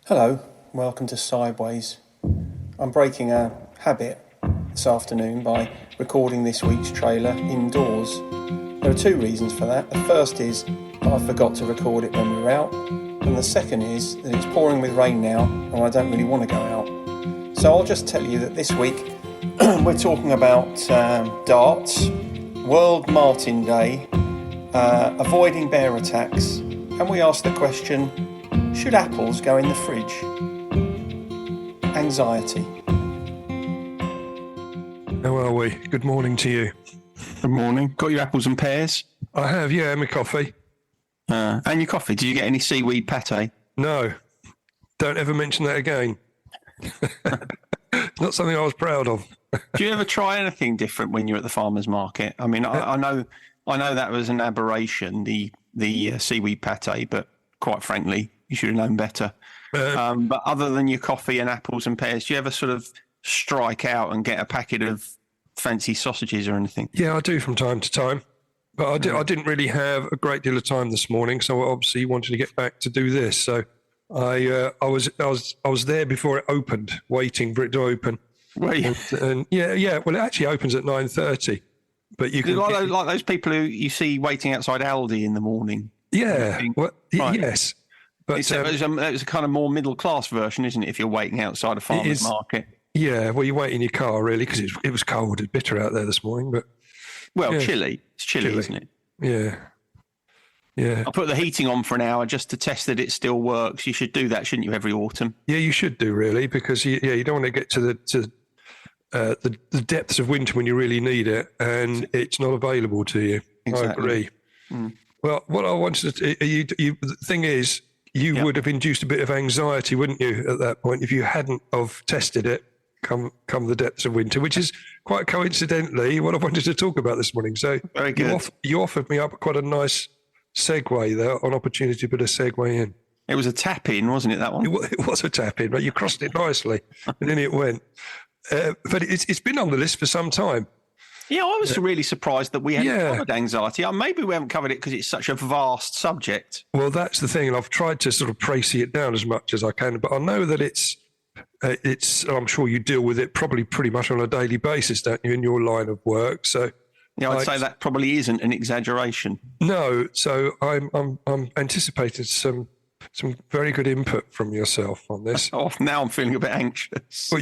Hello, welcome to Sideways. I'm breaking a habit this afternoon by recording this week's trailer indoors. There are two reasons for that. The first is I forgot to record it when we were out, and the second is that it's pouring with rain now and I don't really want to go out. So I'll just tell you that this week we're talking about darts, World Martin Day, avoiding bear attacks, and we ask the question, should apples go in the fridge? Anxiety. How are we? Good morning to you. Good morning. Got your apples and pears? I have, yeah, and my coffee. And your coffee. Did you get any seaweed pate? No, don't ever mention that again. It's not something I was proud of. Do you ever try anything different when you're at the farmer's market? I mean, I know that was an aberration, the seaweed pate, but quite frankly, you should have known better. But other than your coffee and apples and pears, do you ever sort of strike out and get a packet of fancy sausages or anything? Yeah, I do from time to time. But I didn't really have a great deal of time this morning, so I obviously wanted to get back to do this. So I was there before it opened, waiting for it to open. Right. And yeah. Well, it actually opens at 9:30. But you can like those people who you see waiting outside Aldi in the morning. Yeah. Well, right. Yes. But it was a kind of more middle class version, isn't it? If you're waiting outside a farmer's market. Yeah, well, you wait in your car really because it was cold and bitter out there this morning. But chilly. It's chilly, isn't it? Yeah. I put the heating on for an hour just to test that it still works. You should do that, shouldn't you? Every autumn. Yeah, you should do really because you don't want to get to the depths of winter when you really need it and it's not available to you. Exactly. I agree. Well, what I wanted to the thing is. You would have induced a bit of anxiety, wouldn't you, at that point, if you hadn't have tested it come the depths of winter, which is quite coincidentally what I wanted to talk about this morning. So very good. You offered me up quite a nice segue there, an opportunity to put a segue in. It was a tap-in, wasn't it, that one? It was a tap-in, but you crossed it nicely, and then it went. But it's been on the list for some time. Yeah, I was really surprised that we hadn't covered anxiety. Maybe we haven't covered it because it's such a vast subject. Well, that's the thing, and I've tried to sort of précis it down as much as I can, but I know that it's. I'm sure you deal with it probably pretty much on a daily basis, don't you, in your line of work? So, yeah, I'd say that probably isn't an exaggeration. No, so I'm anticipating some very good input from yourself on this. Oh, now I'm feeling a bit anxious. Well,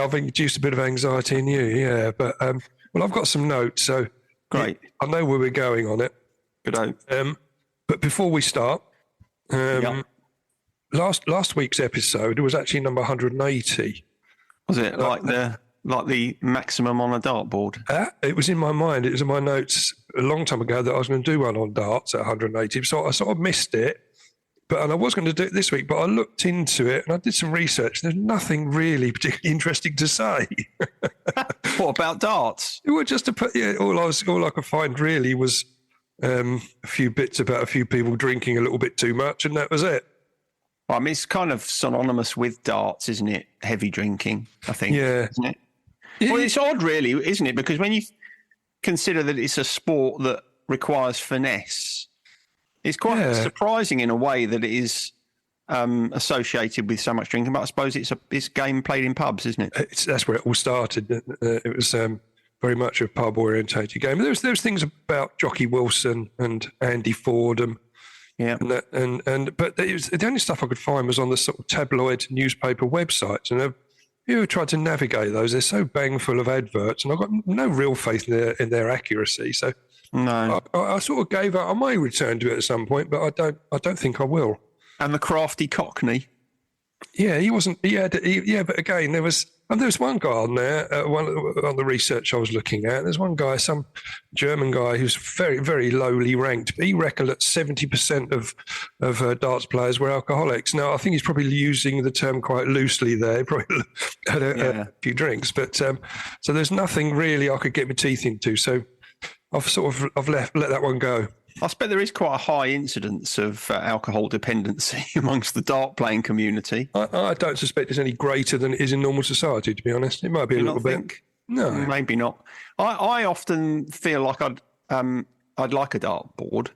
I've induced a bit of anxiety in you, but. Well, I've got some notes, so great. I know where we're going on it. Good. But before we start, last week's episode was actually number 180. Was it like the maximum on a dartboard? It was in my mind. It was in my notes a long time ago that I was going to do one on darts at 180. So I sort of missed it. And I was going to do it this week, but I looked into it and I did some research. There's nothing really particularly interesting to say. What about darts? Well, just to put, all I could find really was a few bits about a few people drinking a little bit too much, and that was it. Well, I mean, it's kind of synonymous with darts, isn't it? Heavy drinking, I think. Yeah. Isn't it? Well, it's odd, really, isn't it? Because when you consider that it's a sport that requires finesse, it's quite surprising in a way that it is associated with so much drinking. But I suppose it's a game played in pubs, isn't it? That's where it all started. It was very much a pub-orientated game. There's things about Jockey Wilson and Andy Fordham, but the only stuff I could find was on the sort of tabloid newspaper websites. And if you ever tried to navigate those, they're so bang full of adverts, and I've got no real faith in their accuracy. So. No, I sort of gave up. I may return to it at some point, but I don't think I will. And the crafty Cockney. Yeah, he wasn't. But again, there was one guy on there. On the research I was looking at, there's one guy, some German guy who's very, very lowly ranked. But he reckoned that 70% of darts players were alcoholics. Now, I think he's probably using the term quite loosely there. He probably had a few drinks, but so there's nothing really I could get my teeth into. So. I've let that one go. I expect there is quite a high incidence of alcohol dependency amongst the dart playing community. I don't suspect it's any greater than it is in normal society, to be honest. It might be a little bit. No, maybe not. I often feel like I'd like a dartboard.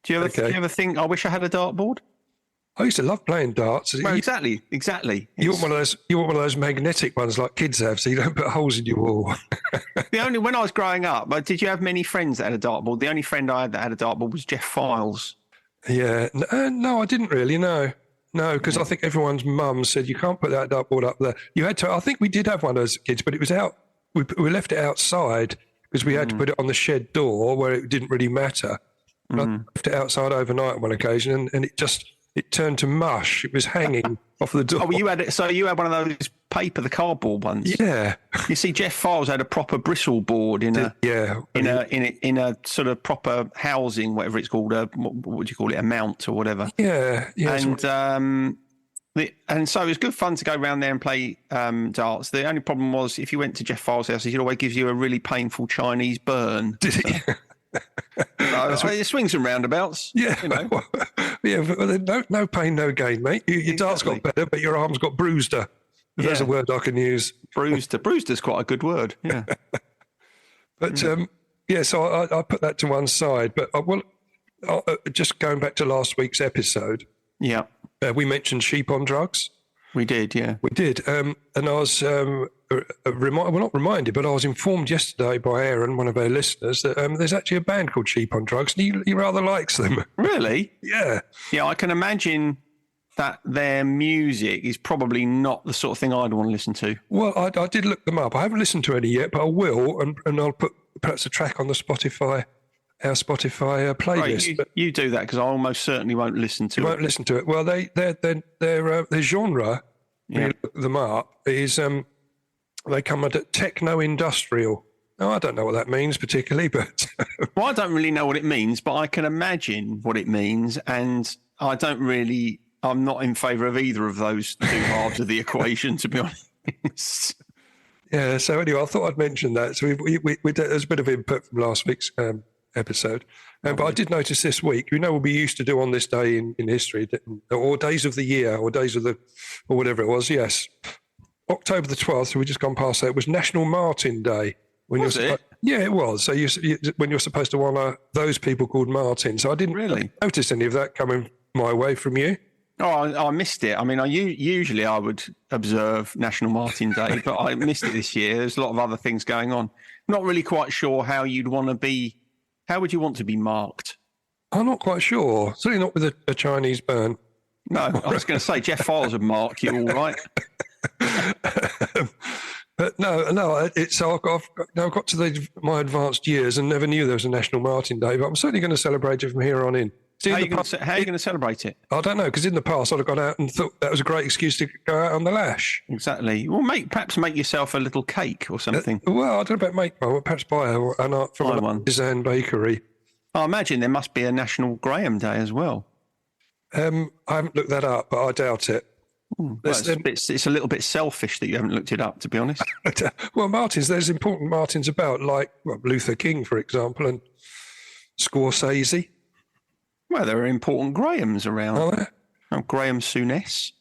Do you ever think I wish I had a dartboard? I used to love playing darts. Well, exactly. You want one of those. You want one of those magnetic ones like kids have, so you don't put holes in your wall. When I was growing up, did you have many friends that had a dartboard? The only friend I had that had a dartboard was Jeff Files. Yeah, no, I didn't really. No, because I think everyone's mum said you can't put that dartboard up there. You had to. I think we did have one as kids, but it was out. We left it outside because we had to put it on the shed door where it didn't really matter. I left it outside overnight on one occasion, and it turned to mush. It was hanging off the door. Oh, well, you had one of those the cardboard ones. Yeah. You see, Jeff Files had a proper bristle board in a sort of proper housing, whatever it's called. What would you call it? A mount or whatever. Yeah. And so it was good fun to go around there and play darts. The only problem was if you went to Jeff Files' house, he always gives you a really painful Chinese burn. Did he? It swings and roundabouts. Yeah, but no pain, no gain, mate. Your darts got better, but your arms got bruiseder. That's a word I can use. Bruised's quite a good word. Yeah. But so I put that to one side. But just going back to last week's episode. Yeah. We mentioned sheep on drugs. We did, yeah. We did. And I was not reminded, but I was informed yesterday by Aaron, one of our listeners, that there's actually a band called Sheep on Drugs, and he rather likes them. Really? Yeah. Yeah, I can imagine that their music is probably not the sort of thing I'd want to listen to. Well, I did look them up. I haven't listened to any yet, but I will, and I'll put perhaps a track on the our Spotify playlist. Right, you do that because I almost certainly won't listen to it. You won't listen to it. Well, their genre, when you look them up, is they come under techno-industrial. Now, I don't know what that means particularly, but... Well, I don't really know what it means, but I can imagine what it means, and I'm not in favour of either of those two halves of the equation, to be honest. Yeah, so anyway, I thought I'd mention that. So there's a bit of input from last week's episode. But I did notice this week, what we used to do on this day in history, or days of the year, or or whatever it was, yes. October the 12th, so we just gone past that, it was National Martin Day. Was it? Yeah, it was. So when you're supposed to honour those people called Martin. So I didn't really notice any of that coming my way from you. Oh, I missed it. I mean, usually I would observe National Martin Day, but I missed it this year. There's a lot of other things going on. Not really quite sure how you'd want to be. How would you want to be marked? I'm not quite sure. Certainly not with a Chinese burn. No, I was going to say Jeff Files would mark you all right. But no. I've got to my advanced years and never knew there was a National Martin Day. But I'm certainly going to celebrate it from here on in. How are you going to celebrate it? I don't know, because in the past I'd have gone out and thought that was a great excuse to go out on the lash. Exactly. Well, perhaps make yourself a little cake or something. Well, I don't know about make one. Perhaps buy from a design bakery. I imagine there must be a National Graham Day as well. I haven't looked that up, but I doubt it. Well, it's a little bit selfish that you haven't looked it up, to be honest. Well, there's important Martins about, like Luther King, for example, and Scorsese. Well, there are important Grahams around. Are there? Oh, Graham Souness.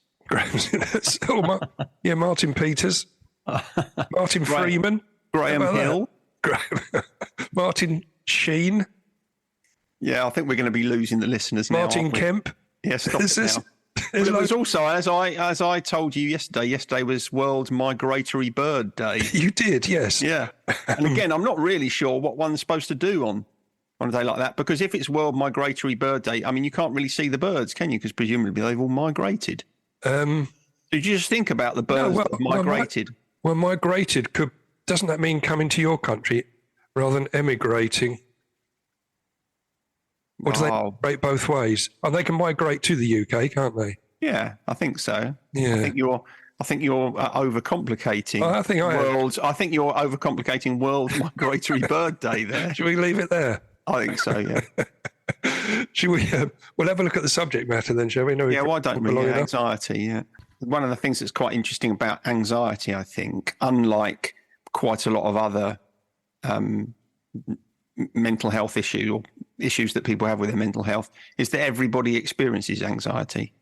Martin Peters. Martin Freeman. Graham Hill. Martin Sheen. Yeah, I think we're going to be losing the listeners now. Martin Kemp. Yeah, stop it now. Well, it was also, as I told you yesterday was World Migratory Bird Day. You did, yes. Yeah. And again, I'm not really sure what one's supposed to do on a day like that, because if it's World Migratory Bird Day, I mean, you can't really see the birds, can you? Because presumably they've all migrated. Did you just think about the birds that have migrated? Well, migrated doesn't that mean coming to your country rather than emigrating? Or do they migrate both ways? Oh, they can migrate to the UK, can't they? Yeah, I think so. Yeah. I think you're overcomplicating. I think you're overcomplicating World Migratory Bird Day there. Should we leave it there? I think so, yeah. Should we? We'll have a look at the subject matter then, shall we? Why don't we? Anxiety, yeah. One of the things that's quite interesting about anxiety, I think, unlike quite a lot of other mental health issues or issues that people have with their mental health, is that everybody experiences anxiety.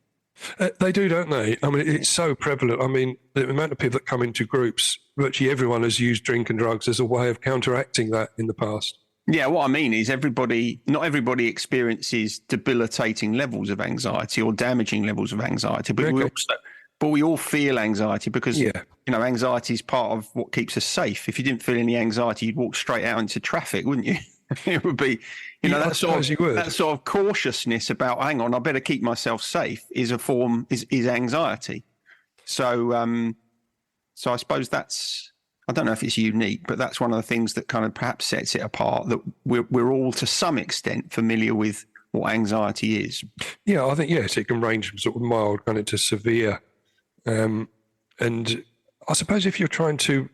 They do, don't they? I mean, it's so prevalent. I mean, the amount of people that come into groups, virtually everyone has used drink and drugs as a way of counteracting that in the past. Yeah, what I mean is not everybody experiences debilitating levels of anxiety or damaging levels of anxiety, but we all feel anxiety because, anxiety is part of what keeps us safe. If you didn't feel any anxiety, you'd walk straight out into traffic, wouldn't you? It would be, that sort of cautiousness about, hang on, I better keep myself safe is anxiety. So I suppose I don't know if it's unique, but that's one of the things that kind of perhaps sets it apart, that we're all to some extent familiar with what anxiety is. Yeah, I think, yes, it can range from sort of mild kind of to severe. And I suppose if you're trying to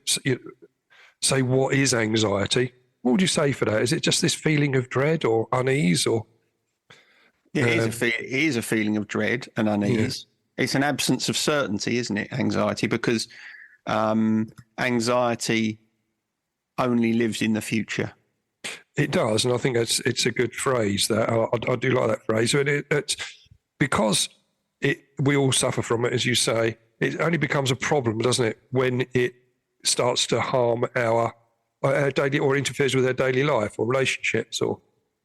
say what is anxiety, what would you say for that? Is it just this feeling of dread or unease, or? Yeah, it is a feeling of dread and unease. Yeah. It's an absence of certainty, isn't it, anxiety? Because anxiety only lives in the future. It does, and I think it's a good phrase. That I do like that phrase. And it's because we all suffer from it, as you say. It only becomes a problem, doesn't it, when it starts to harm our daily, or interferes with our daily life or relationships, or.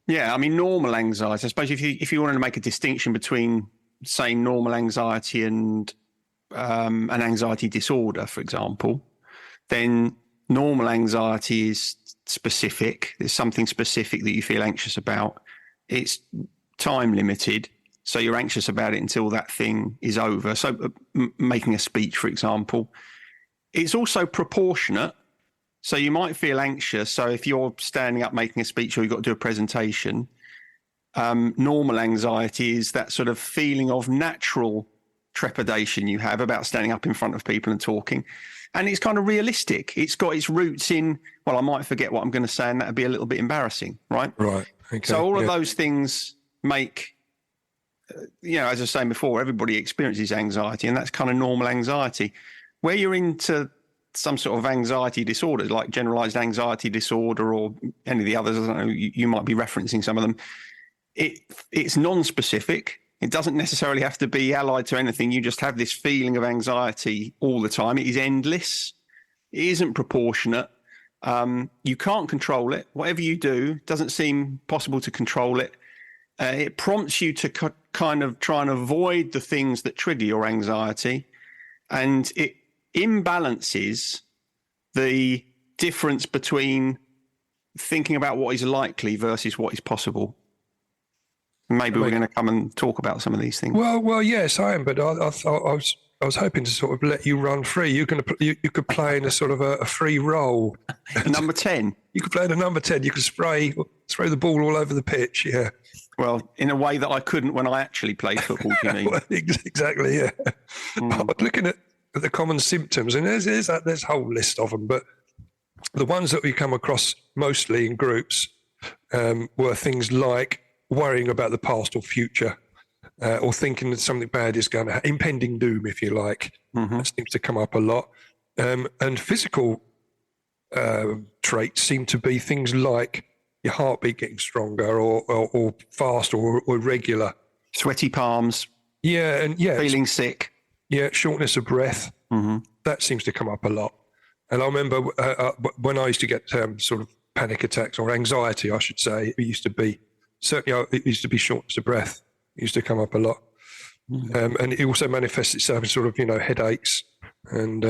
Yeah, I mean, normal anxiety. I suppose if you wanted to make a distinction between, say, normal anxiety and an anxiety disorder, for example, then normal anxiety is specific. There's something specific that you feel anxious about. It's time limited, so you're anxious about it until that thing is over. So making a speech, for example. It's also proportionate. So you might feel anxious. So if you're standing up making a speech or you've got to do a presentation, normal anxiety is that sort of feeling of natural trepidation you have about standing up in front of people and talking. And it's kind of realistic. It's got its roots in, well, I might forget what I'm going to say and that'd be a little bit embarrassing, right? Right. Okay. So all of those things make, as I was saying before, everybody experiences anxiety, and that's kind of normal anxiety. Where you're into some sort of anxiety disorder, like generalized anxiety disorder or any of the others, I don't know, you might be referencing some of them. It's non-specific. It doesn't necessarily have to be allied to anything. You just have this feeling of anxiety all the time. It is endless. It isn't proportionate. You can't control it. Whatever you do, doesn't seem possible to control it. It prompts you to kind of try and avoid the things that trigger your anxiety. And it imbalances the difference between thinking about what is likely versus what is possible. Maybe we're going to come and talk about some of these things. Well, yes, I am. But I was hoping to sort of let you run free. You could play in a sort of a free role. Number 10. You could play the number 10. You could throw the ball all over the pitch. Yeah. Well, in a way that I couldn't when I actually played football. You mean? Well, exactly. Yeah. But looking at the common symptoms, and there's a whole list of them, but the ones that we come across mostly in groups were things like worrying about the past or future, or thinking that something bad is going to happen, impending doom, if you like. Mm-hmm. That seems to come up a lot. And physical traits seem to be things like your heartbeat getting stronger or fast or irregular. Sweaty palms. Yeah, and feeling sick. Yeah, shortness of breath. Mm-hmm. That seems to come up a lot. And I remember when I used to get sort of panic attacks or anxiety, I should say, it used to be shortness of breath. It used to come up a lot. Mm-hmm. And it also manifests itself in sort of, headaches and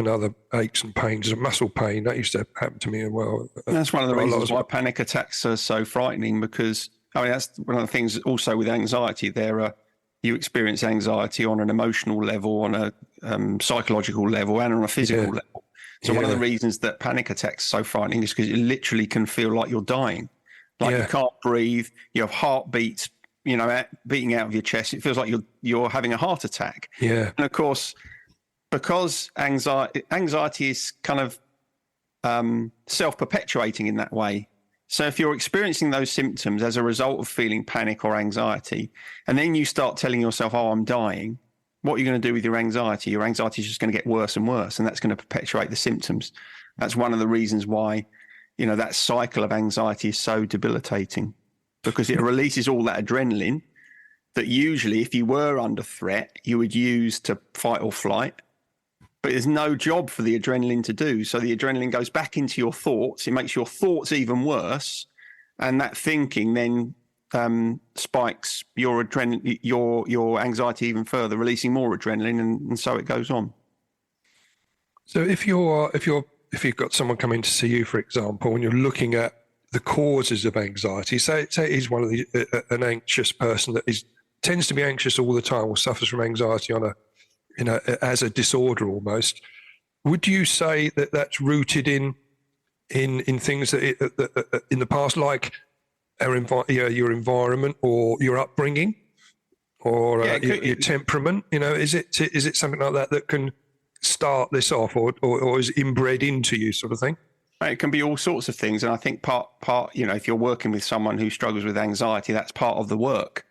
other aches and pains, and muscle pain. That used to happen to me as well. That's one of the reasons why panic attacks are so frightening, because, that's one of the things also with anxiety. You experience anxiety on an emotional level, on a psychological level, and on a physical level. So one of the reasons that panic attacks are so frightening is because it literally can feel like you're dying. Like you can't breathe, you have heartbeats, beating out of your chest. It feels like you're having a heart attack. Yeah. And of course, because anxiety is kind of self-perpetuating in that way. So if you're experiencing those symptoms as a result of feeling panic or anxiety, and then you start telling yourself, oh, I'm dying, what are you going to do with your anxiety? Your anxiety is just going to get worse and worse, and that's going to perpetuate the symptoms. That's one of the reasons why, that cycle of anxiety is so debilitating, because it releases all that adrenaline that usually if you were under threat, you would use to fight or flight. But there's no job for the adrenaline to do. So the adrenaline goes back into your thoughts. It makes your thoughts even worse. and that thinking then spikes your adrenaline, your anxiety even further, releasing more adrenaline, and so it goes on. So if you've got someone coming to see you, for example, and you're looking at the causes of anxiety, say he's one of an anxious person that tends to be anxious all the time, or suffers from anxiety as a disorder almost. Would you say that that's rooted in things that in the past, like your environment or your upbringing, or your temperament? Is it something like that can start this off, or is it inbred into you, sort of thing? It can be all sorts of things, and I think part if you're working with someone who struggles with anxiety, that's part of the work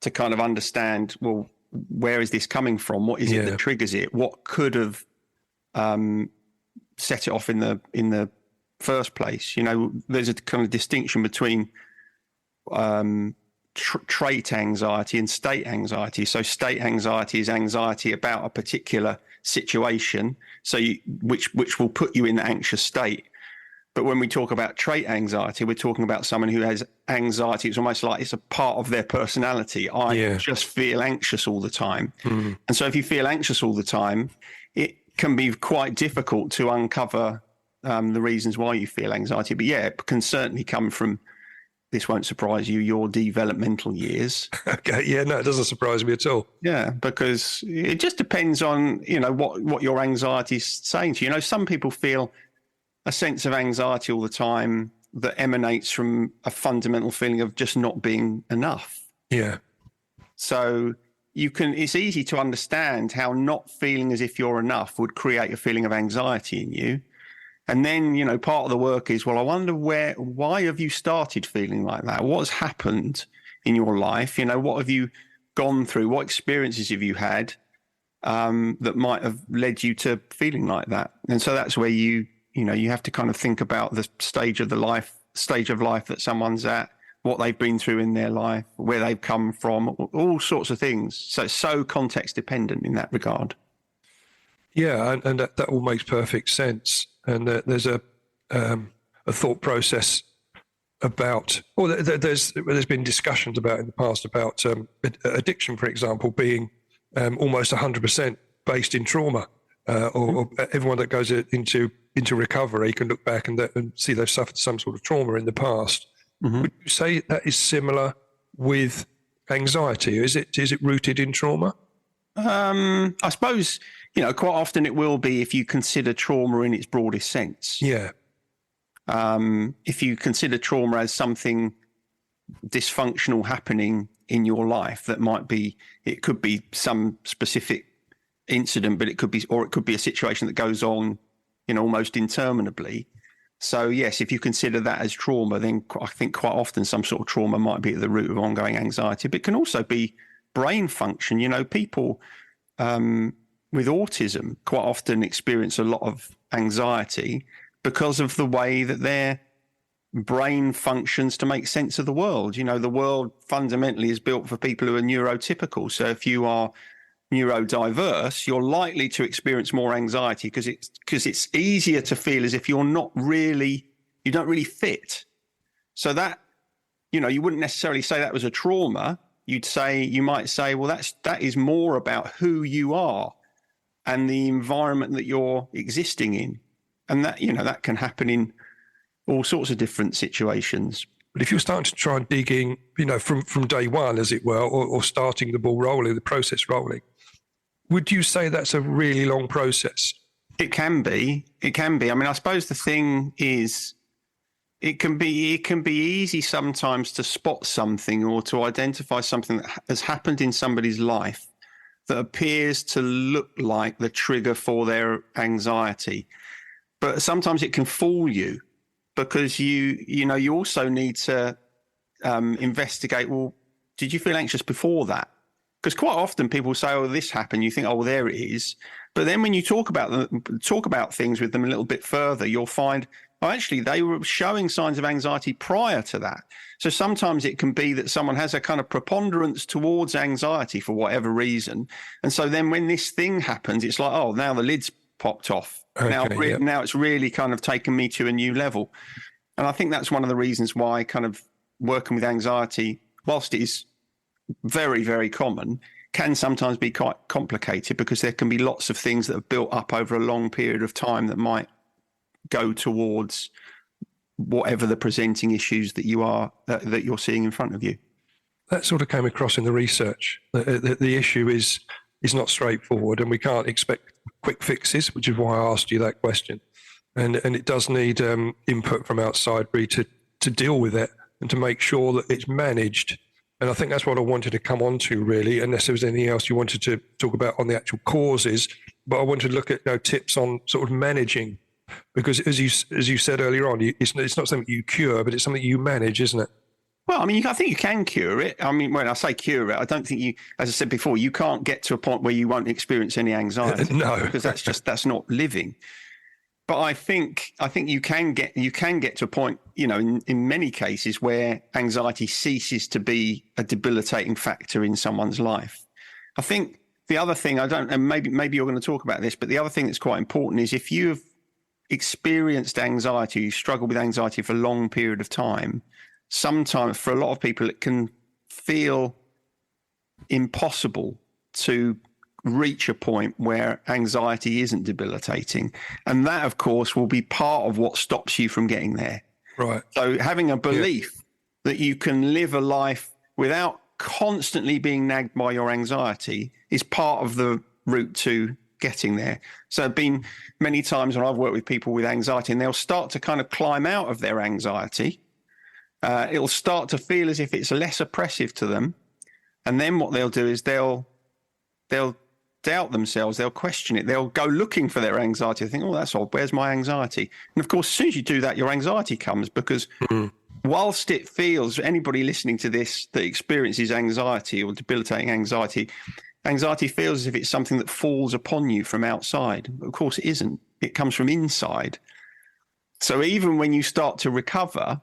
to kind of understand, well, where is this coming from? What is it that triggers it? What could have set it off in the first place? There's a kind of distinction between trait anxiety and state anxiety. So state anxiety is anxiety about a particular situation, which will put you in the anxious state. But when we talk about trait anxiety, we're talking about someone who has anxiety. It's almost like it's a part of their personality. I just feel anxious all the time. Mm. And so if you feel anxious all the time, it can be quite difficult to uncover the reasons why you feel anxiety. But it can certainly come from, this won't surprise you, your developmental years. Okay, it doesn't surprise me at all. Yeah, because it just depends on, what your anxiety is saying to you. Some people feel a sense of anxiety all the time that emanates from a fundamental feeling of just not being enough. Yeah. So it's easy to understand how not feeling as if you're enough would create a feeling of anxiety in you. And then, part of the work is, well, I wonder why have you started feeling like that? What has happened in your life? What have you gone through? What experiences have you had that might have led you to feeling like that? And so that's where you have to kind of think about the stage of life that someone's at, what they've been through in their life, where they've come from, all sorts of things. So it's so context dependent in that regard. Yeah, and that all makes perfect sense. And there's a thought process about, or there's been discussions about in the past about addiction, for example, being almost 100% based in trauma, or everyone that goes into recovery can look back and see they've suffered some sort of trauma in the past. Mm-hmm. Would you say that is similar with anxiety? Is it rooted in trauma? I suppose, quite often it will be if you consider trauma in its broadest sense. Yeah. If you consider trauma as something dysfunctional happening in your life, it could be some specific incident, but it could be a situation that goes on, almost interminably. So yes, if you consider that as trauma, then I think quite often some sort of trauma might be at the root of ongoing anxiety, but it can also be brain function. People with autism quite often experience a lot of anxiety because of the way that their brain functions to make sense of the world. The world fundamentally is built for people who are neurotypical. So if you are neurodiverse, you're likely to experience more anxiety because it's easier to feel as if you don't really fit. So that, you wouldn't necessarily say that was a trauma. You might say, well, that is more about who you are and the environment that you're existing in. And that, that can happen in all sorts of different situations. But if you're starting to try and dig in, from day one, as it were, or starting the ball rolling, the process rolling, would you say that's a really long process? It can be. I mean, I suppose the thing is, it can be easy sometimes to spot something or to identify something that has happened in somebody's life that appears to look like the trigger for their anxiety. But sometimes it can fool you because you also need to investigate, well, did you feel anxious before that? Because quite often people say, oh, this happened. You think, oh, well, there it is. But then when you talk about things with them a little bit further, you'll find, oh, actually, they were showing signs of anxiety prior to that. So sometimes it can be that someone has a kind of preponderance towards anxiety for whatever reason. And so then when this thing happens, it's like, oh, now the lid's popped off. Okay, now it's really kind of taken me to a new level. And I think that's one of the reasons why kind of working with anxiety, whilst it is very, very common, can sometimes be quite complicated, because there can be lots of things that have built up over a long period of time that might go towards whatever the presenting issues that you're seeing in front of you. That sort of came across in the research. The issue is not straightforward, and we can't expect quick fixes, which is why I asked you that question. And it does need input from outside really to deal with it and to make sure that it's managed. And I think that's what I wanted to come on to, really, unless there was anything else you wanted to talk about on the actual causes. But I wanted to look at tips on sort of managing, because as you said earlier on, it's not something you cure, but it's something you manage, isn't it? Well, I mean, I think you can cure it. I mean, when I say cure it, I don't think you, as I said before, you can't get to a point where you won't experience any anxiety. No, because that's not living. But I think you can get to a point, in many cases, where anxiety ceases to be a debilitating factor in someone's life. I think the other thing, and maybe you're going to talk about this, but the other thing that's quite important is if you've experienced anxiety, you struggle with anxiety for a long period of time, sometimes for a lot of people it can feel impossible to reach a point where anxiety isn't debilitating. And that, of course, will be part of what stops you from getting there. Right. So having a belief that you can live a life without constantly being nagged by your anxiety is part of the route to getting there. So there have been many times when I've worked with people with anxiety, and they'll start to kind of climb out of their anxiety. It'll start to feel as if it's less oppressive to them. And then what they'll do is they'll doubt themselves, they'll question it, they'll go looking for their anxiety. They think, oh, that's odd, where's my anxiety? And of course, as soon as you do that, your anxiety comes, because whilst it feels, anybody listening to this that experiences anxiety or debilitating anxiety feels as if it's something that falls upon you from outside. But of course, it isn't. It comes from inside. So even when you start to recover,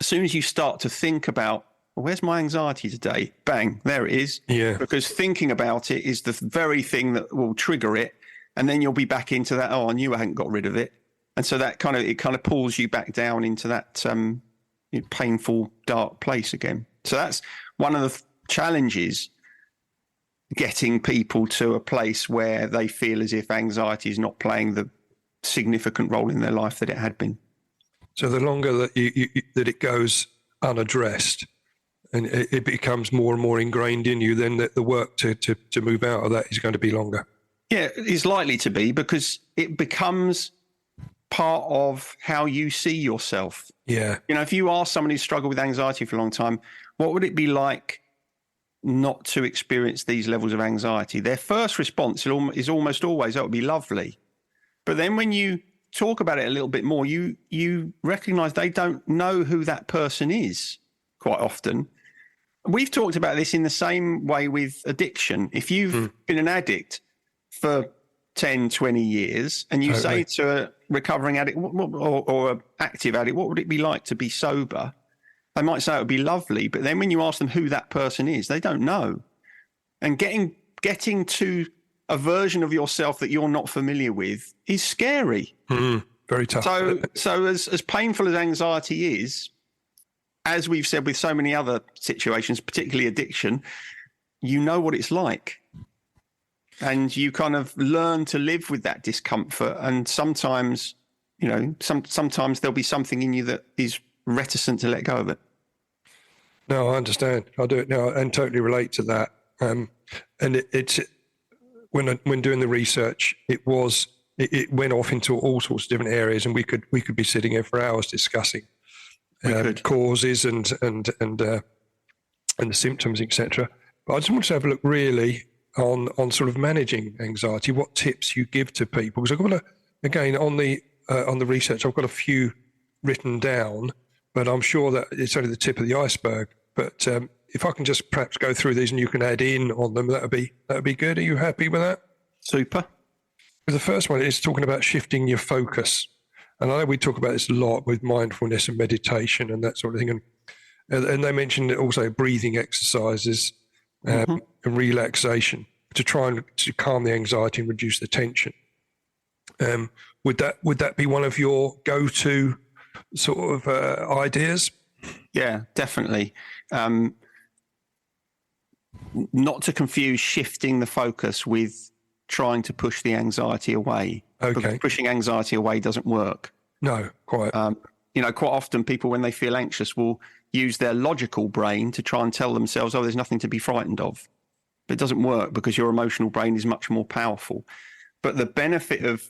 as soon as you start to think about, well, where's my anxiety today? Bang, there it is. Yeah. Because thinking about it is the very thing that will trigger it. And then you'll be back into that, oh, I knew I hadn't got rid of it. And so that kind of pulls you back down into that painful, dark place again. So that's one of the challenges, getting people to a place where they feel as if anxiety is not playing the significant role in their life that it had been. So the longer that that it goes unaddressed, and it becomes more and more ingrained in you, then the work to move out of that is going to be longer. Yeah, it's likely to be, because it becomes part of how you see yourself. Yeah. If you are someone who's struggled with anxiety for a long time, what would it be like not to experience these levels of anxiety? Their first response is almost always, that would be lovely. But then when you talk about it a little bit more, you recognize they don't know who that person is quite often. We've talked about this in the same way with addiction. If you've been an addict for 10, 20 years and you say to a recovering addict or an active addict, what would it be like to be sober? They might say it would be lovely, but then when you ask them who that person is, they don't know. And getting to a version of yourself that you're not familiar with is scary. Very tough. So as painful as anxiety is, as we've said with so many other situations, particularly addiction, you know what it's like. And you kind of learn to live with that discomfort. And sometimes, sometimes there'll be something in you that is reticent to let go of it. No, I understand. I do it now and totally relate to that. And it's when doing the research, it went off into all sorts of different areas, and we could be sitting here for hours discussing causes and the symptoms, etc. But I just want to have a look really on sort of managing anxiety. What tips you give to people? Because I've got again on the research, I've got a few written down, but I'm sure that it's only the tip of the iceberg. But if I can just perhaps go through these and you can add in on them, that'd be good. Are you happy with that? Super. The first one is talking about shifting your focus. And I know we talk about this a lot with mindfulness and meditation and that sort of thing. And they mentioned also breathing exercises and relaxation to try and to calm the anxiety and reduce the tension. Would that be one of your go-to sort of ideas? Yeah, definitely. Not to confuse shifting the focus with trying to push the anxiety away. Okay. Because pushing anxiety away doesn't work. No, quite. Quite often people, when they feel anxious, will use their logical brain to try and tell themselves, oh, there's nothing to be frightened of. But it doesn't work because your emotional brain is much more powerful. But the benefit of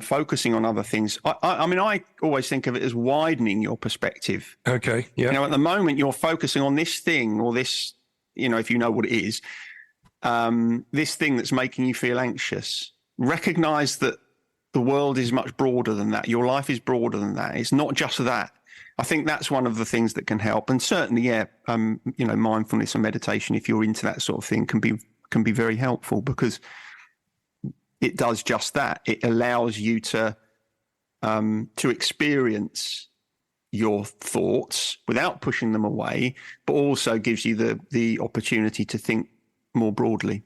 focusing on other things, I always think of it as widening your perspective. Okay, yeah. At the moment you're focusing on this thing or this, if you know what it is, this thing that's making you feel anxious. Recognize that the world is much broader than that. Your life is broader than that. It's not just that. I think that's one of the things that can help. And certainly, mindfulness and meditation, if you're into that sort of thing, can be very helpful because it does just that. It allows you to experience your thoughts without pushing them away, but also gives you the opportunity to think more broadly.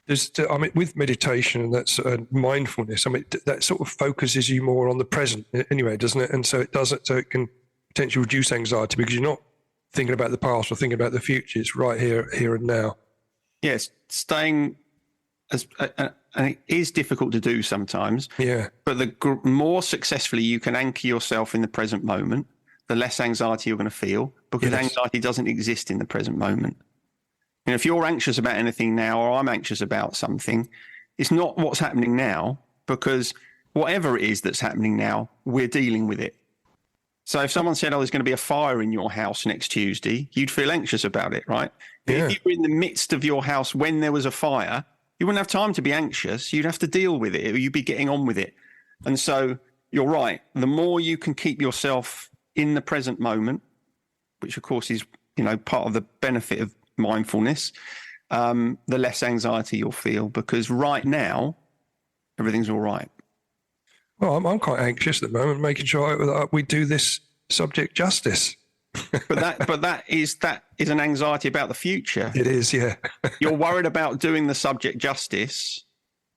With meditation and that's mindfulness, that sort of focuses you more on the present anyway, doesn't it? And so it can potentially reduce anxiety because you're not thinking about the past or thinking about the future. It's right here and now. Yes, staying and it is difficult to do sometimes. Yeah. But the more successfully you can anchor yourself in the present moment, the less anxiety you're going to feel because anxiety doesn't exist in the present moment. If you're anxious about anything now, or I'm anxious about something, it's not what's happening now, because whatever it is that's happening now, we're dealing with it. So if someone said, oh, there's going to be a fire in your house next Tuesday, you'd feel anxious about it, right? Yeah. If you were in the midst of your house when there was a fire, you wouldn't have time to be anxious. You'd have to deal with it, or you'd be getting on with it. And so you're right. The more you can keep yourself in the present moment, which of course is, part of the benefit of mindfulness, the less anxiety you'll feel, because right now everything's all right. Well, I'm quite anxious at the moment, making sure we do this subject justice. but that is an anxiety about the future. It is, yeah. You're worried about doing the subject justice,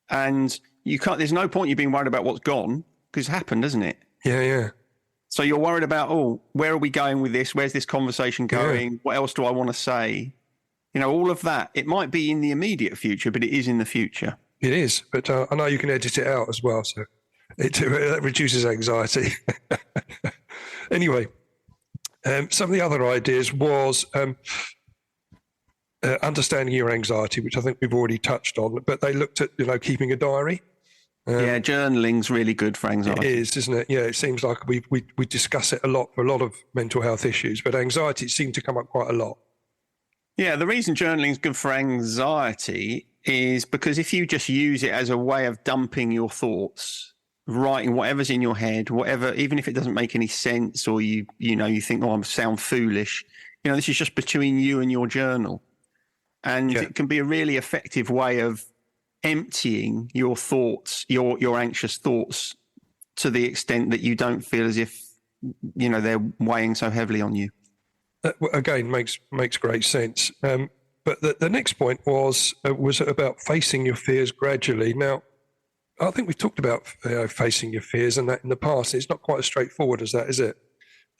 and you can't. There's no point you being worried about what's gone because it's happened, hasn't it? Yeah. So you're worried about, where are we going with this? Where's this conversation going? Yeah. What else do I want to say? All of that. It might be in the immediate future, but it is in the future. It is, but I know you can edit it out as well, so it reduces anxiety. Anyway, some of the other ideas was understanding your anxiety, which I think we've already touched on, but they looked at, keeping a diary. Journaling's really good for anxiety. It is, isn't it? Yeah, it seems like we discuss it a lot for a lot of mental health issues, but anxiety seemed to come up quite a lot. Yeah, the reason journaling is good for anxiety is because if you just use it as a way of dumping your thoughts, writing whatever's in your head, whatever, even if it doesn't make any sense, or you think, I sound foolish, this is just between you and your journal. And It can be a really effective way of emptying your thoughts, your anxious thoughts, to the extent that you don't feel as if, they're weighing so heavily on you. That, again, makes great sense. But the next point was about facing your fears gradually. Now, I think we've talked about facing your fears and that in the past. It's not quite as straightforward as that, is it?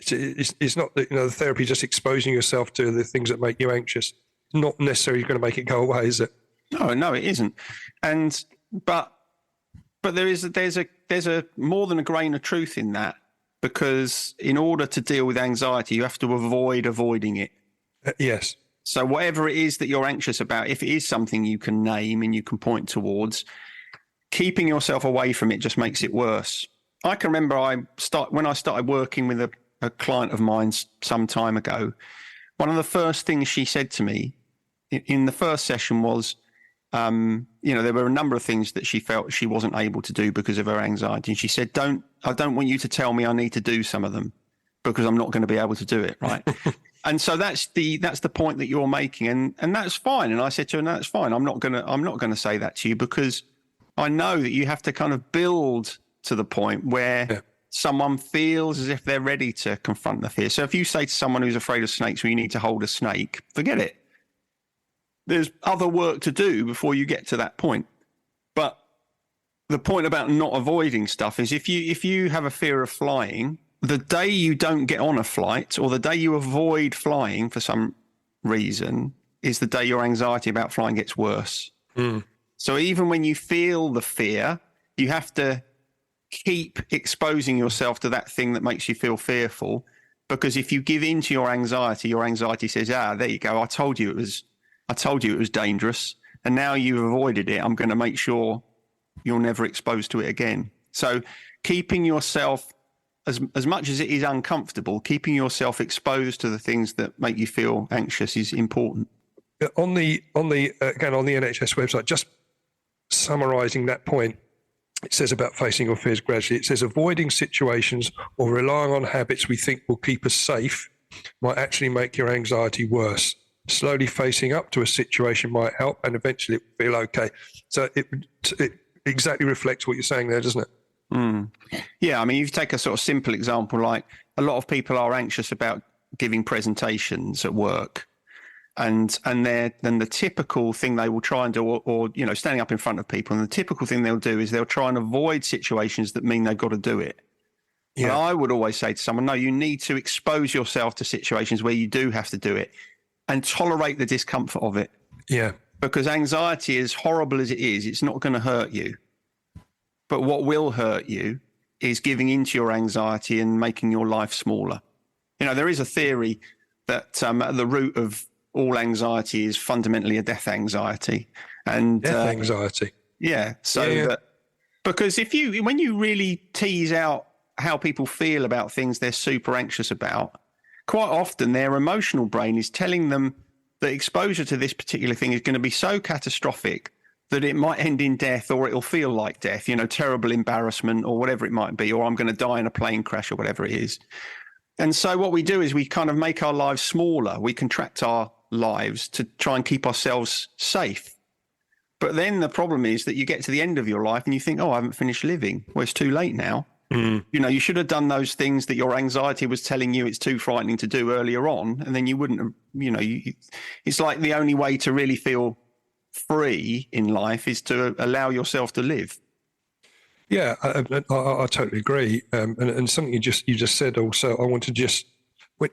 It's not that the therapy just exposing yourself to the things that make you anxious. Not necessarily going to make it go away, is it? No, it isn't. But there's a more than a grain of truth in that. Because in order to deal with anxiety, you have to avoid avoiding it. Yes. So whatever it is that you're anxious about, if it is something you can name and you can point towards, keeping yourself away from it just makes it worse. I can remember when I started working with a client of mine some time ago, one of the first things she said to me in the first session was, there were a number of things that she felt she wasn't able to do because of her anxiety. And she said, I don't want you to tell me I need to do some of them because I'm not going to be able to do it. Right. And so that's the point that you're making. And that's fine. And I said to her, no, that's fine. I'm not going to say that to you because I know that you have to kind of build to the point where someone feels as if they're ready to confront the fear. So if you say to someone who's afraid of snakes, well, you need to hold a snake, forget it. There's other work to do before you get to that point. But the point about not avoiding stuff is if you have a fear of flying, the day you don't get on a flight or the day you avoid flying for some reason is the day your anxiety about flying gets worse. So even when you feel the fear, you have to keep exposing yourself to that thing that makes you feel fearful, because if you give in to your anxiety says, there you go. I told you it was dangerous, and now you've avoided it. I'm going to make sure you're never exposed to it again. So keeping yourself, as much as it is uncomfortable, keeping yourself exposed to the things that make you feel anxious is important. On the NHS website, just summarising that point, it says about facing your fears gradually. It says avoiding situations or relying on habits we think will keep us safe might actually make your anxiety worse. Slowly facing up to a situation might help, and eventually it will feel okay. So it exactly reflects what you're saying there, doesn't it? Yeah, I mean, you take a sort of simple example, like a lot of people are anxious about giving presentations at work. And then the typical thing they will try and do, or standing up in front of people, and the typical thing they'll do is they'll try and avoid situations that mean they've got to do it. Yeah. And I would always say to someone, no, you need to expose yourself to situations where you do have to do it and tolerate the discomfort of it. Yeah. Because anxiety, as horrible as it is, it's not going to hurt you. But what will hurt you is giving into your anxiety and making your life smaller. There is a theory that at the root of all anxiety is fundamentally a death anxiety. And death anxiety. Yeah. So that, because when you really tease out how people feel about things they're super anxious about, quite often their emotional brain is telling them that exposure to this particular thing is going to be so catastrophic that it might end in death, or it'll feel like death, terrible embarrassment or whatever it might be, or I'm going to die in a plane crash or whatever it is. And so what we do is we kind of make our lives smaller. We contract our lives to try and keep ourselves safe. But then the problem is that you get to the end of your life and you think, I haven't finished living. Well, it's too late now. You should have done those things that your anxiety was telling you it's too frightening to do earlier on. And then you wouldn't have, it's like the only way to really feel free in life is to allow yourself to live. Yeah, I totally agree. And something you just said also, I want to just,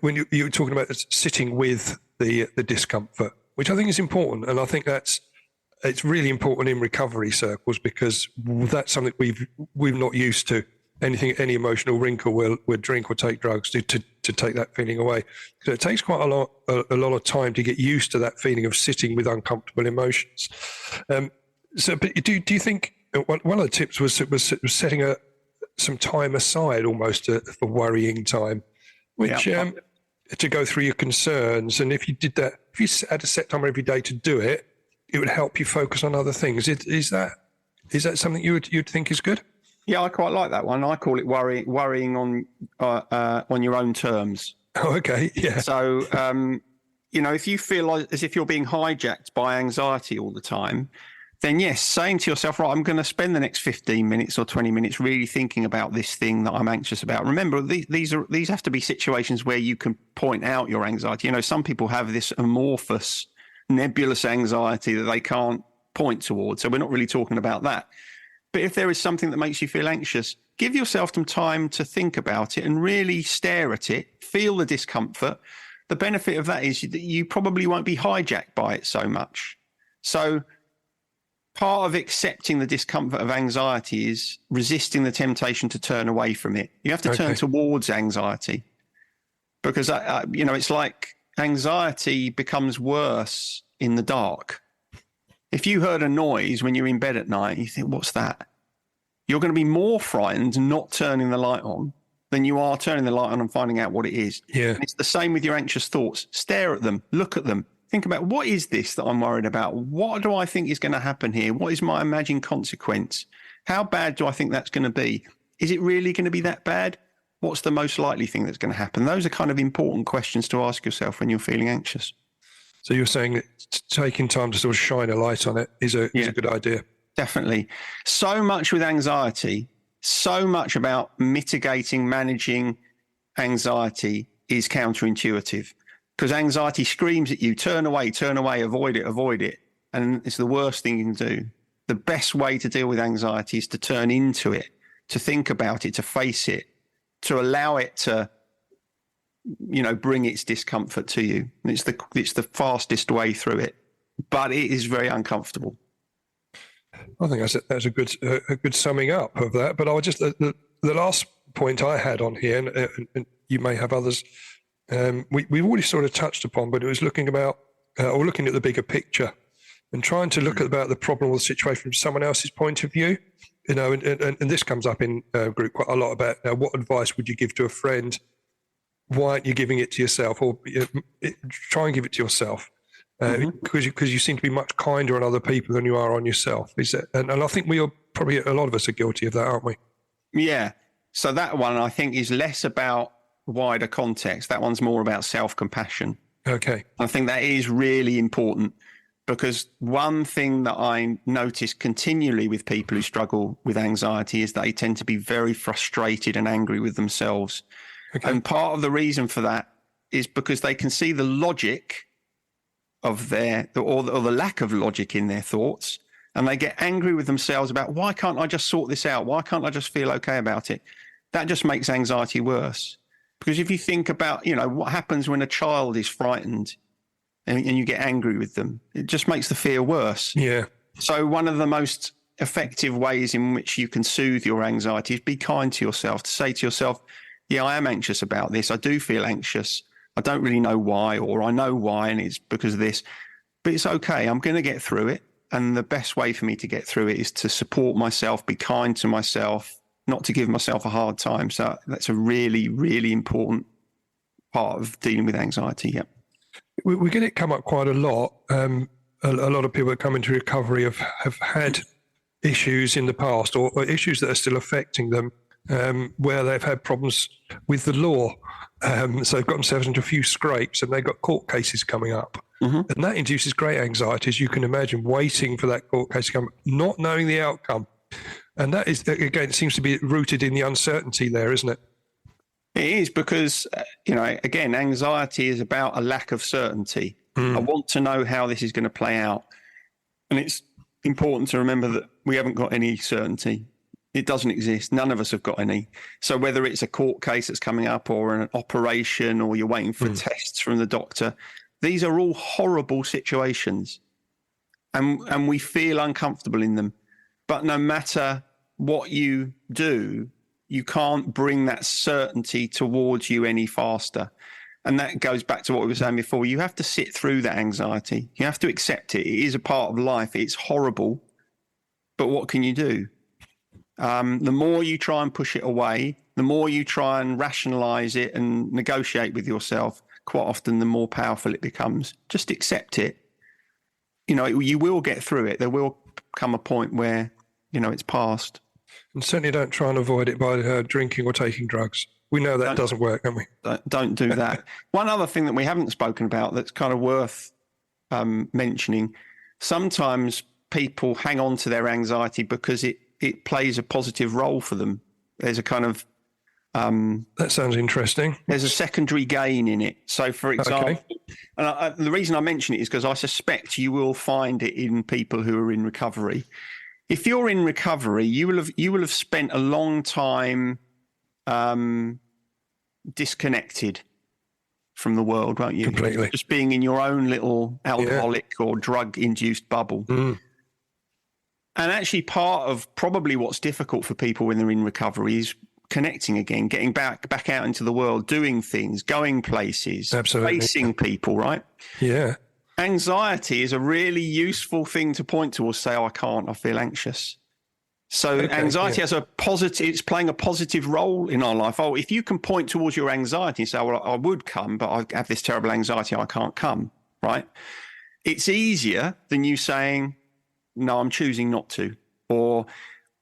when you were talking about sitting with the discomfort, which I think is important. And I think it's really important in recovery circles, because that's something we've not used to. Any emotional wrinkle, we'll drink or take drugs to take that feeling away. So it takes quite a lot of time to get used to that feeling of sitting with uncomfortable emotions. But do you think one of the tips was setting some time aside almost for worrying time, which to go through your concerns, and if you did that, if you had a set time every day to do it, it would help you focus on other things. Is that something you'd think is good? Yeah, I quite like that one. I call it worrying on your own terms. Oh, okay. Yeah. So, if you feel as if you're being hijacked by anxiety all the time, then yes, saying to yourself, right, I'm going to spend the next 15 minutes or 20 minutes really thinking about this thing that I'm anxious about. Remember, these have to be situations where you can point out your anxiety. Some people have this amorphous, nebulous anxiety that they can't point towards. So we're not really talking about that. But if there is something that makes you feel anxious, give yourself some time to think about it and really stare at it, feel the discomfort. The benefit of that is that you probably won't be hijacked by it so much. So part of accepting the discomfort of anxiety is resisting the temptation to turn away from it. You have to turn towards anxiety, because, it's like anxiety becomes worse in the dark. If you heard a noise when you're in bed at night, you think, what's that? You're going to be more frightened not turning the light on than you are turning the light on and finding out what it is. Yeah. And it's the same with your anxious thoughts. Stare at them, look at them, think about, what is this that I'm worried about? What do I think is going to happen here? What is my imagined consequence? How bad do I think that's going to be? Is it really going to be that bad? What's the most likely thing that's going to happen? Those are kind of important questions to ask yourself when you're feeling anxious. So you're saying that taking time to sort of shine a light on it is a good idea. Definitely. So much with anxiety, so much about mitigating, managing anxiety is counterintuitive, because anxiety screams at you, turn away, avoid it. And it's the worst thing you can do. the best way to deal with anxiety is to turn into it, to think about it, to face it, to allow it to, bring its discomfort to you. It's the fastest way through it, but it is very uncomfortable. I think that's a good summing up of that. But I just the last point I had on here, and you may have others. We've already sort of touched upon, but it was looking at the bigger picture and trying to look about the problem or the situation from someone else's point of view. And this comes up in group quite a lot about what advice would you give to a friend? Why aren't you giving it to yourself? Or try and give it to yourself. Because you seem to be much kinder on other people than you are on yourself. And I think a lot of us are guilty of that, aren't we? Yeah. So that one, I think, is less about wider context. That one's more about self-compassion. Okay. I think that is really important, because one thing that I notice continually with people who struggle with anxiety is they tend to be very frustrated and angry with themselves. Okay. And part of the reason for that is because they can see the logic of or the lack of logic in their thoughts, and they get angry with themselves about, why can't I just sort this out? Why can't I just feel okay about it? That just makes anxiety worse. Because if you think about, what happens when a child is frightened and you get angry with them, it just makes the fear worse. Yeah. So one of the most effective ways in which you can soothe your anxiety is be kind to yourself, to say to yourself, yeah, I am anxious about this. I do feel anxious. I don't really know why, or I know why, and it's because of this, but it's okay. I'm going to get through it. And the best way for me to get through it is to support myself, be kind to myself, not to give myself a hard time. So that's a really, really important part of dealing with anxiety. Yeah. We get it come up quite a lot. A lot of people that come into recovery have had issues in the past, or issues that are still affecting them, where they've had problems with the law. So they've got themselves into a few scrapes, and they've got court cases coming up. Mm-hmm. And that induces great anxiety, as you can imagine, waiting for that court case to come, not knowing the outcome. And that is, again, it seems to be rooted in the uncertainty there, isn't it? It is, because, again, anxiety is about a lack of certainty. I want to know how this is going to play out. And it's important to remember that we haven't got any certainty. It doesn't exist. None of us have got any. So whether it's a court case that's coming up, or an operation, or you're waiting for tests from the doctor, these are all horrible situations. And we feel uncomfortable in them. But no matter what you do, you can't bring that certainty towards you any faster. And that goes back to what we were saying before. You have to sit through that anxiety. You have to accept it. It is a part of life. It's horrible. But what can you do? The more you try and push it away, the more you try and rationalize it and negotiate with yourself, quite often the more powerful it becomes. Just accept it. You will get through it. There will come a point where, it's past. And certainly don't try and avoid it by drinking or taking drugs. We know that doesn't work, don't we? Don't do that. One other thing that we haven't spoken about that's kind of worth mentioning, sometimes people hang on to their anxiety because it plays a positive role for them. There's a kind of... that sounds interesting. There's a secondary gain in it. So, for example, and the reason I mention it is because I suspect you will find it in people who are in recovery. If you're in recovery, you will have spent a long time disconnected from the world, won't you? Completely. Just being in your own little alcoholic or drug-induced bubble. And actually, part of probably what's difficult for people when they're in recovery is connecting again, getting back out into the world, doing things, going places, absolutely, facing people, right? Yeah. Anxiety is a really useful thing to point towards, say, I can't, I feel anxious. So anxiety has it's playing a positive role in our life. Oh, if you can point towards your anxiety and say, well, I would come, but I have this terrible anxiety, I can't come, right? It's easier than you saying, no, I'm choosing not to, or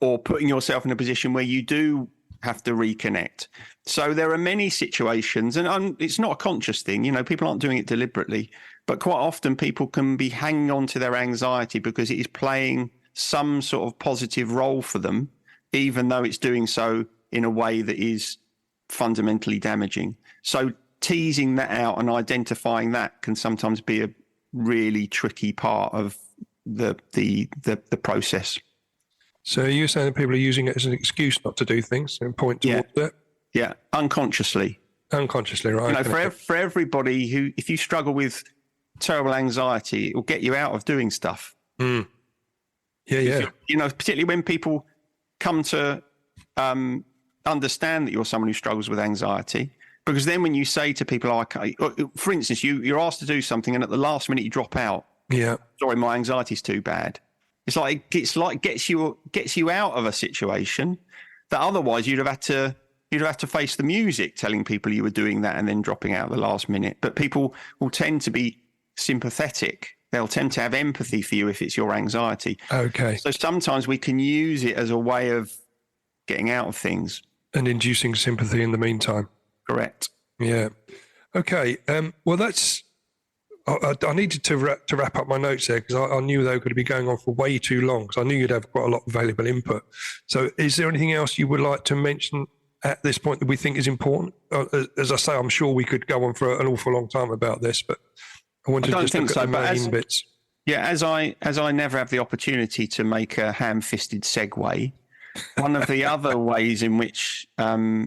putting yourself in a position where you do have to reconnect. So there are many situations, and it's not a conscious thing, people aren't doing it deliberately, but quite often people can be hanging on to their anxiety because it is playing some sort of positive role for them, even though it's doing so in a way that is fundamentally damaging. So teasing that out and identifying that can sometimes be a really tricky part of the process. So you're saying that people are using it as an excuse not to do things and point towards it? Yeah, unconsciously. Unconsciously, right? For everybody who, if you struggle with terrible anxiety, it will get you out of doing stuff. Mm. Yeah. Particularly when people come to understand that you're someone who struggles with anxiety, because then when you say to people, okay, for instance, you're asked to do something and at the last minute you drop out. Yeah. Sorry, my anxiety's too bad. It's like gets you out of a situation that otherwise you'd have had to face the music telling people you were doing that and then dropping out at the last minute. But people will tend to be sympathetic. They'll tend to have empathy for you if it's your anxiety. Okay. So sometimes we can use it as a way of getting out of things. And inducing sympathy in the meantime. Correct. Yeah. Okay. Well, I needed to wrap up my notes there because I knew they were going to be going on for way too long because I knew you'd have quite a lot of valuable input. So is there anything else you would like to mention at this point that we think is important? As I say, I'm sure we could go on for an awful long time about this, but I wanted to just look at the main bits. Yeah, as I never have the opportunity to make a ham-fisted segue, one of the other ways in which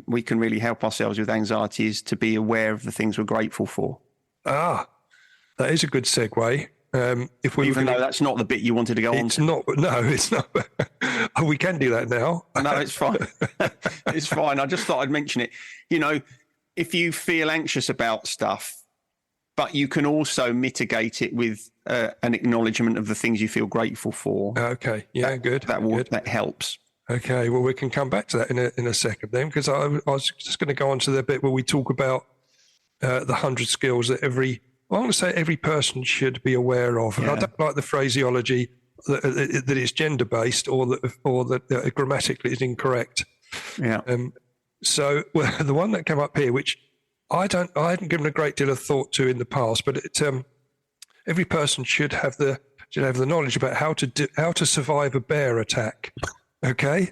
we can really help ourselves with anxiety is to be aware of the things we're grateful for. That is a good segue. Even though that's not the bit you wanted to go on. It's not. Oh, we can do that now. No, it's fine. It's fine. I just thought I'd mention it. If you feel anxious about stuff, but you can also mitigate it with an acknowledgement of the things you feel grateful for. Okay. Yeah, good. That helps. Okay. Well, we can come back to that in a second then, because I was just going to go on to the bit where we talk about the 100 skills that I want to say every person should be aware of. And I don't like the phraseology that it's gender-based or that grammatically is incorrect. Yeah. So the one that came up here, which I hadn't given a great deal of thought to in the past, but every person should have the knowledge about how to survive a bear attack. Okay.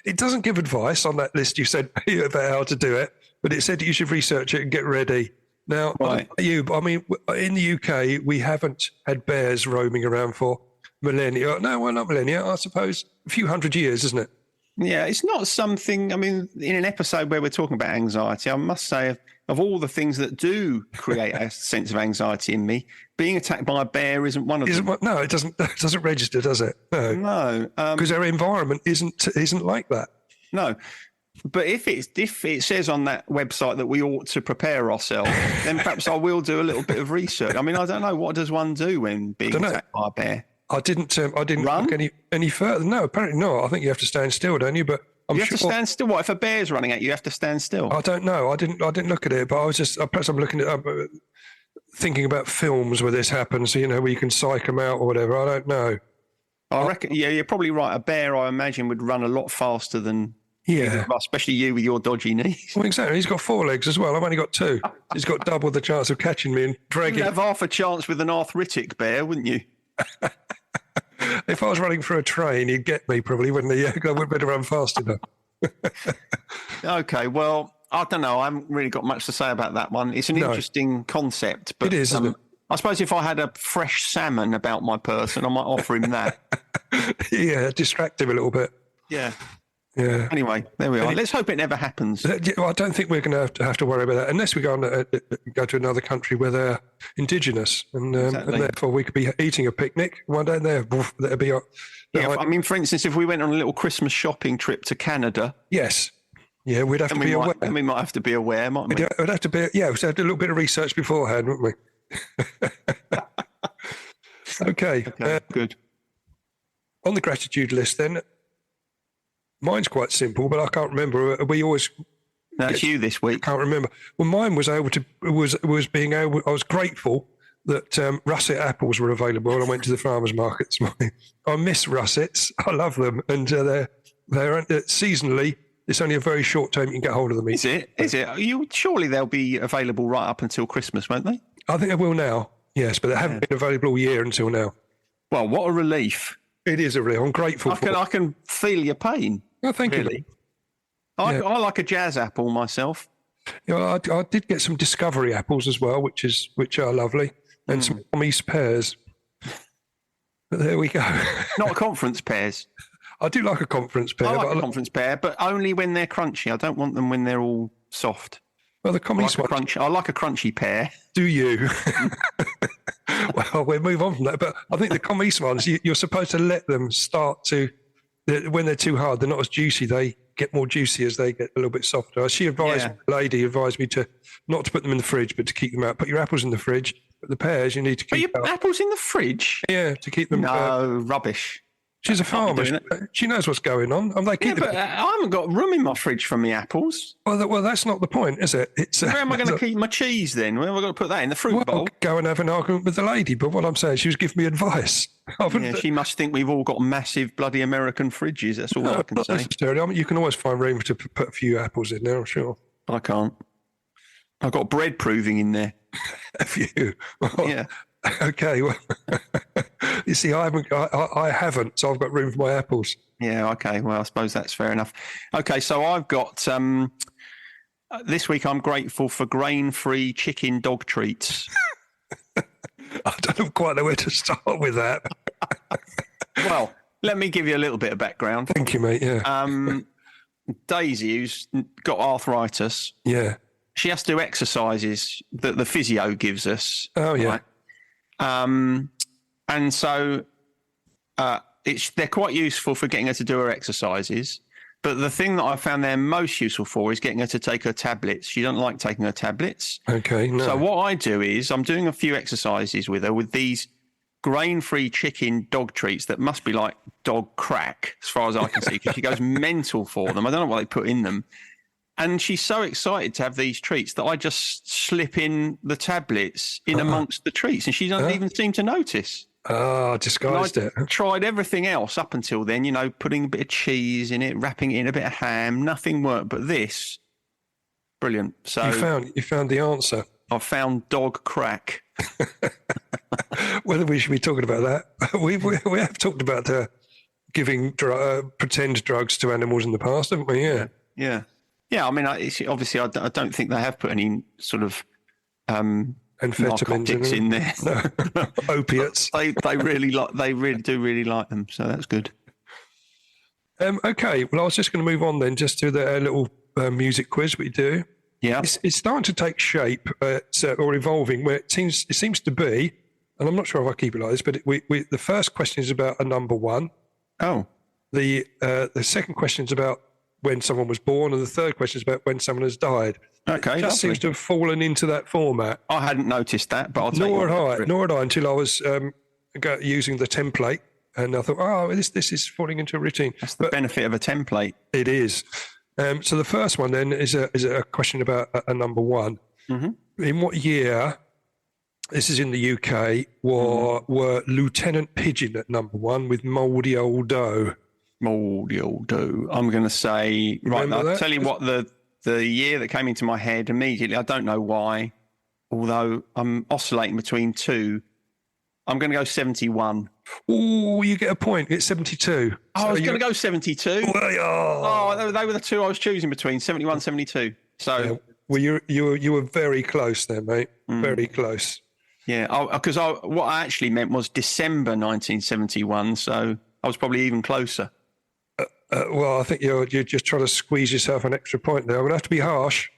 It doesn't give advice on that list you said about how to do it, but it said you should research it and get ready. Now, right. in the UK, we haven't had bears roaming around for millennia. No, well, not millennia. I suppose a few hundred years, isn't it? Yeah, it's not something. In an episode where we're talking about anxiety, I must say, of all the things that do create a sense of anxiety in me, being attacked by a bear isn't one of them. No, it doesn't register, does it? No, because our environment isn't like that. No, but if it says on that website that we ought to prepare ourselves, then perhaps I will do a little bit of research. I don't know, what does one do when being attacked by a bear? I didn't run? Look any further. No, apparently not. I think you have to stand still, don't you? But you have to stand still. What if a bear's running at you? You have to stand still. I don't know. I didn't look at it, but perhaps I'm looking at thinking about films where this happens. Where you can psych them out or whatever. I don't know. I reckon. Yeah, you're probably right. A bear, I imagine, would run a lot faster than. Yeah, especially you with your dodgy knees. Well, exactly. He's got 4 legs as well. I've only got 2. He's got double the chance of catching me and dragging. You'd have half a chance with an arthritic bear, wouldn't you? If I was running for a train, he'd get me probably, wouldn't he? I wouldn't better run fast enough. Okay, well, I don't know. I haven't really got much to say about that one. It's an interesting concept. But, it is, isn't it? I suppose if I had a fresh salmon about my person, I might offer him that. Yeah, distract him a little bit. Yeah. Yeah. Anyway, there we are. Let's hope it never happens. Well, I don't think we're going to have to worry about that unless we go to another country where they're indigenous, and therefore we could be eating a picnic one day. And that'd be. For instance, if we went on a little Christmas shopping trip to Canada, yes, yeah, we'd have to be aware. And we might have to be aware, mightn't we? We'd have to be. Yeah, we'd have to do a little bit of research beforehand, wouldn't we? Okay. Good. On the gratitude list, then. Mine's quite simple, but I can't remember. That's you this week. Can't remember. Well, mine was being able. I was grateful that russet apples were available. I went to the farmers market this morning. I miss russets. I love them, and they're seasonally. It's only a very short time you can get hold of them. Is it? Surely they'll be available right up until Christmas, won't they? I think they will now. Yes, but they haven't been available all year until now. Well, what a relief! It is a relief. I'm grateful. I can feel your pain. Oh, thank you. I like a jazz apple myself. I did get some discovery apples as well, which are lovely. and some East pears. But there we go. Not conference pears. I do like a conference pear. I like a conference pear, but only when they're crunchy. I don't want them when they're all soft. Well, the commies one. I like a crunchy pear. Do you? Well, we'll move on from that. But I think the commies ones, you're supposed to let them start to, when they're too hard, they're not as juicy. They get more juicy as they get a little bit softer. She advised, the lady advised me to not to put them in the fridge, but to keep them out. Put your apples in the fridge, but the pears you need to keep out. Apples in the fridge? Yeah, to keep them. No, rubbish. She's a farmer. She knows what's going on. But I haven't got room in my fridge for my apples. Well, that's not the point, is it? Where am I going to keep my cheese then? Where am I going to put that in the fruit bowl? Go and have an argument with the lady. But what I'm saying, she was giving me advice. Yeah, she must think we've all got massive bloody American fridges. That's all I can say. Necessarily. I mean, you can always find room to put a few apples in there, I'm sure. I can't. I've got bread proving in there. Have you? Well, yeah. Okay. Well, you see, I haven't, so I've got room for my apples. Yeah. Okay. Well, I suppose that's fair enough. Okay. So I've got this week. I'm grateful for grain-free chicken dog treats. I don't quite know where to start with that. Well, let me give you a little bit of background. Thank you, mate. Yeah. Daisy, who's got arthritis. Yeah. She has to do exercises that the physio gives us. Oh, yeah. Right? And so they're quite useful for getting her to do her exercises. But the thing that I found they're most useful for is getting her to take her tablets. She doesn't like taking her tablets. Okay. No. So what I do is I'm doing a few exercises with her with these grain-free chicken dog treats that must be like dog crack, as far as I can see, because she goes mental for them. I don't know what they put in them. And she's so excited to have these treats that I just slip in the tablets in amongst the treats, and she doesn't even seem to notice. Oh, disguised it. Tried everything else up until then, putting a bit of cheese in it, wrapping it in a bit of ham. Nothing worked, but this, brilliant. So you found the answer. I found dog crack. Whether we should be talking about that, we have talked about giving pretend drugs to animals in the past, haven't we? Yeah. Yeah. Yeah, I mean, obviously, I don't think they have put any sort of narcotics in there. No. Opiates. They really do like them, so that's good. Okay, well, I was just going to move on then, just to the little music quiz we do. Yeah, it's starting to take shape or evolving, where it seems to be, and I'm not sure if I keep it like this, but the first question is about a number one. Oh, the second question is about when someone was born, and the third question is about when someone has died. Okay, it just seems to have fallen into that format. I hadn't noticed that, but nor had I until I was using the template, and I thought, this is falling into a routine. That's the benefit of a template. It is. So the first one then is a question about a number one. Mm-hmm. In what year? This is in the UK. Were Lieutenant Pigeon at number one with Mouldy Old Dough? Mouldy Old Dough. I'm going to say, I'll tell you what the year that came into my head immediately. I don't know why, although I'm oscillating between two. I'm going to go 71. Oh, you get a point. It's 72. I was going to go 72. They were the two I was choosing between, 71, 72. So, yeah. Well, you were very close there, mate. Very close. Yeah, because what I actually meant was December 1971. So I was probably even closer. Well, I think you're just trying to squeeze yourself an extra point there. I'm going to have to be harsh.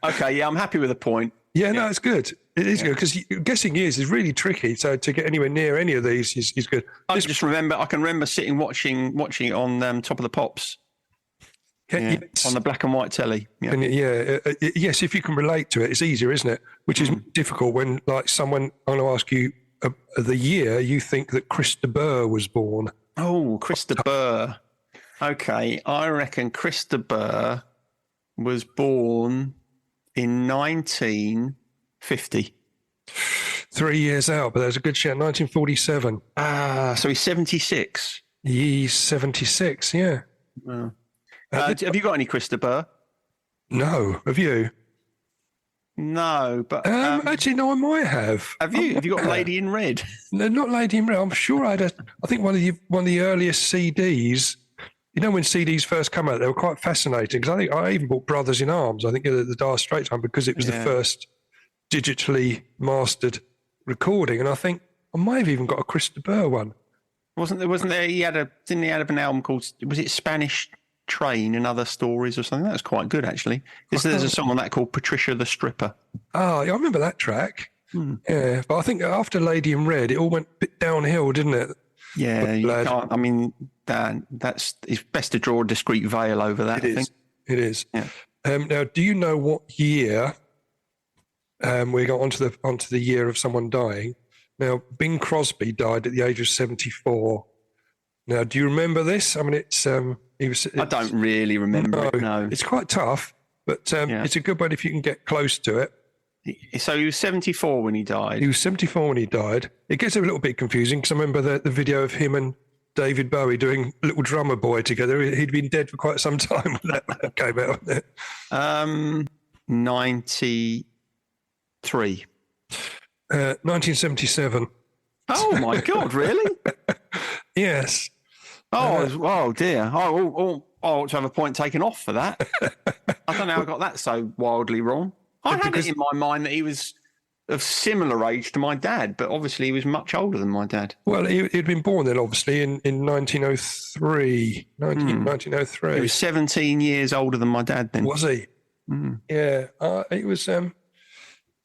Okay, yeah, I'm happy with the point. Yeah, no, it's good. It is good because guessing years is really tricky. So to get anywhere near any of these is good. I can remember sitting watching it on Top of the Pops. Yes. On the black and white telly. Yeah. And yes, if you can relate to it, it's easier, isn't it? Which is difficult when, like, someone, I'm going to ask you the year you think that Christa Burr was born. Oh, Christa Burr. Okay, I reckon Christa Burr was born in 1950. 3 years out, but there's a good shout. 1947. So he's 76. He's 76, yeah. Have you got any Christa Burr? No. Have you? No, but actually, no. I might have. Have you? Have you got Lady in Red? No, not Lady in Red. I'm sure I had. I think one of the earliest CDs. You know, when CDs first come out, they were quite fascinating because I think I even bought Brothers in Arms. I think the Dire Straits one because it was the first digitally mastered recording, and I think I might have even got a Chris de Burgh one. Wasn't there? Didn't he have an album called, was it Spanish Train and Other Stories or something? That was quite good, actually. There's a song on that called Patricia the Stripper. Oh, yeah, I remember that track. Yeah, but I think after Lady in Red, it all went a bit downhill, didn't it? Yeah, you can't. I mean, it's best to draw a discreet veil over that. I think it is. Yeah. Now, do you know what year we got onto the year of someone dying? Now, Bing Crosby died at the age of 74. Now, do you remember this? I mean, I don't really remember it. No, it's quite tough, but it's a good one if you can get close to it. So he was 74 when he died. He was 74 when he died. It gets a little bit confusing because I remember the video of him and David Bowie doing Little Drummer Boy together. He'd been dead for quite some time when that came out. 93. 1977. Oh my God! Really? Yes. Oh dear. I ought to have a point taken off for that. I don't know how I got that so wildly wrong. I had it in my mind that he was of similar age to my dad, but obviously he was much older than my dad. Well, he'd been born then, obviously, in 1903. 1903. He was 17 years older than my dad then. Was he? Yeah. It was...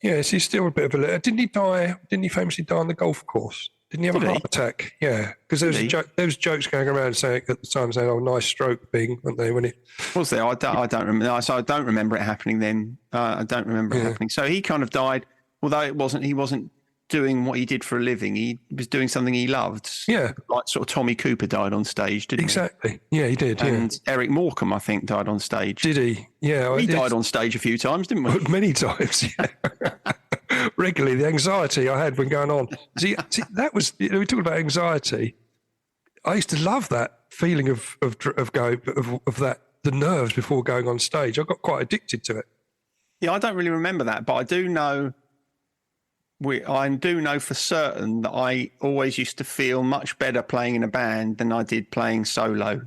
yes, he's still a bit of a... Didn't he famously die on the golf course? Didn't he have a heart attack? Yeah, because there was jokes going around saying at the time, "Oh, nice stroke, Bing," weren't they? When it was there, I don't remember. So I don't remember it happening then. I don't remember it happening. So he kind of died, although he wasn't doing what he did for a living. He was doing something he loved. Yeah, like sort of Tommy Cooper died on stage, didn't he? Exactly. Yeah, he did. And Eric Morecambe, I think, died on stage. Did he? Yeah, we died on stage a few times, didn't we? Many times. Yeah. Regularly, the anxiety I had when going on. See, that was, we talked about anxiety. I used to love that feeling of that, the nerves before going on stage. I got quite addicted to it. Yeah, I don't really remember that, but I do know for certain that I always used to feel much better playing in a band than I did playing solo.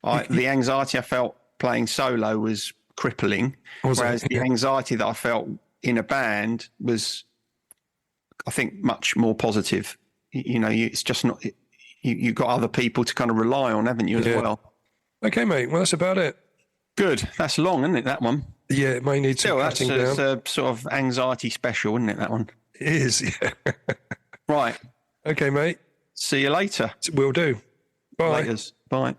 The anxiety I felt playing solo was crippling, whereas the anxiety that I felt in a band was, I think, much more positive. It's just not, you've got other people to kind of rely on, haven't you, as well? Okay, mate. Well, that's about it. Good. That's long, isn't it, that one? Yeah, it may need some cutting down. It's a sort of anxiety special, isn't it, that one? It is, yeah. Right. Okay, mate. See you later. Will do. Bye. Laters. Bye.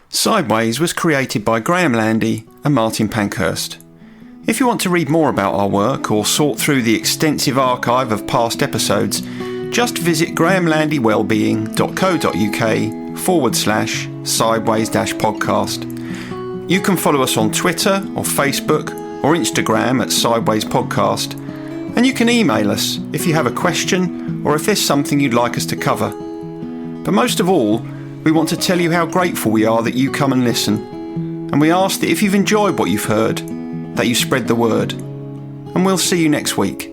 Sideways was created by Graham Landy and Martin Pankhurst. If you want to read more about our work or sort through the extensive archive of past episodes, just visit grahamlandy-wellbeing.co.uk/sideways-podcast. You can follow us on Twitter or Facebook or Instagram at Sideways Podcast, and you can email us if you have a question or if there's something you'd like us to cover. But most of all, we want to tell you how grateful we are that you come and listen, and we ask that if you've enjoyed what you've heard, that you spread the word. And we'll see you next week.